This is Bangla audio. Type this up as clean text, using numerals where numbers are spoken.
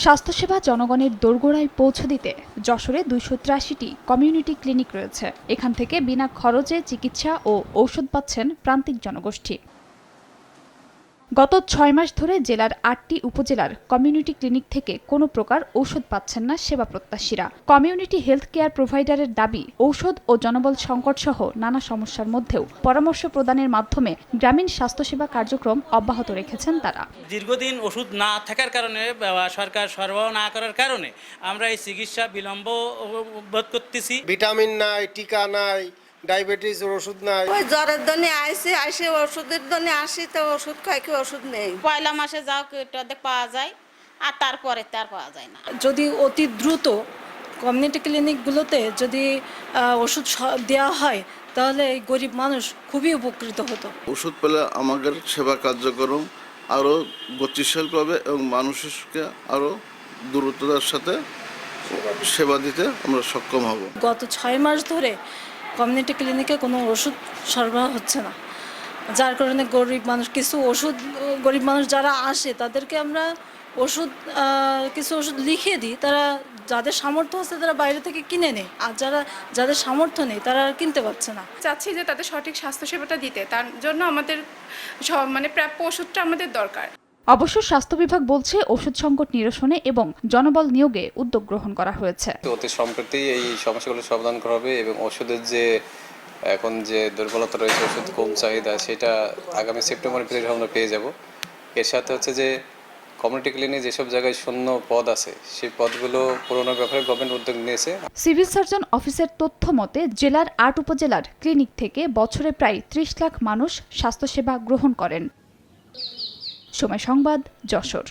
স্বাস্থ্যসেবা জনগণের দোরগোড়ায় পৌঁছে দিতে যশোরে ২৮৩টি কমিউনিটি ক্লিনিক রয়েছে। এখান থেকে বিনা খরচে চিকিৎসা ও ঔষধ পাচ্ছেন প্রান্তিক জনগোষ্ঠী। গত ৬ মাস ধরে জেলার ৮টি উপজেলার কমিউনিটি ক্লিনিক থেকে কোনো প্রকার ঔষধ পাচ্ছেন না সেবা প্রত্যাশীরা। কমিউনিটি হেলথ কেয়ার প্রোভাইডারের দাবি, ঔষধ ও জনবল সংকটসহ নানা সমস্যার মধ্যেও পরামর্শ প্রদানের মাধ্যমে গ্রামীণ স্বাস্থ্যসেবা কার্যক্রম অব্যাহত রেখেছেন তারা। দীর্ঘদিন ওষুধ না থাকার কারণে সরকার সরবরাহ না করার কারণে আমরা এই চিকিৎসা বিলম্ব বোধ করতেছি। ভিটামিন নাই, টিকা নাই, ডায়াবেটিস ওষুধ নাই। ওই জ্বরের জন্য আসে ওষুধের জন্য আসি, তো ওষুধ খাই, কি ওষুধ নেই। পয়লা মাসে যাও এটা পাওয়া যায়, আর তারপরে তার পাওয়া যায় না। যদি অতি দ্রুত কমিউনিটি ক্লিনিকগুলোতে যদি ওষুধ দেওয়া হয় তাহলে এই গরিব মানুষ খুবই উপকৃত হতো। ওষুধ পেলে আমাদের সেবা কার্যক্রম আরও গতিশীল পাবে এবং মানুষকে আরও দ্রুততার সাথে সেবা দিতে আমরা সক্ষম হব। গত ৬ মাস ধরে কমিউনিটি ক্লিনিকে কোনো ওষুধ সরবরাহ হচ্ছে না, যার কারণে গরিব মানুষ যারা আসে তাদেরকে আমরা কিছু ওষুধ লিখে দিই। তারা যাদের সামর্থ্য আছে তারা বাইরে থেকে কিনে নেয়, আর যাদের সামর্থ্য নেই তারা আর কিনতে পারছে না। চাচ্ছি যে তাদের সঠিক স্বাস্থ্যসেবাটা দিতে, তার জন্য আমাদের প্রাপ্য ওষুধটা আমাদের দরকার। অবশ্য স্বাস্থ্য বিভাগ বলছে, ওষুধ সংকট নিরসনে এবং জনবল নিয়োগে উদ্যোগ গ্রহণ করা হয়েছে। অতি সম্প্রতি এই সমস্যাগুলো সমাধান করা হবে এবং ওষুধের যে এখন যে দুর্বলতা রয়েছে, ওষুধ কম চাহিদা, সেটা আগামী সেপ্টেম্বরের ভিতরে আমরা পেয়ে যাব। এর সাথে হচ্ছে যে কমিউনিটি ক্লিনিক যেসব জায়গায় শূন্য পদ আছে সেই পদগুলো পূরণের ব্যাপারে গভর্নমেন্ট উদ্যোগ নিয়েছে। সিভিল সার্জন অফিসের তথ্য মতে জেলার ৮ উপজেলার ক্লিনিক থেকে বছরে প্রায় ৩০ লাখ মানুষ স্বাস্থ্যসেবা গ্রহণ করেন। সময় সংবাদ, যশোর।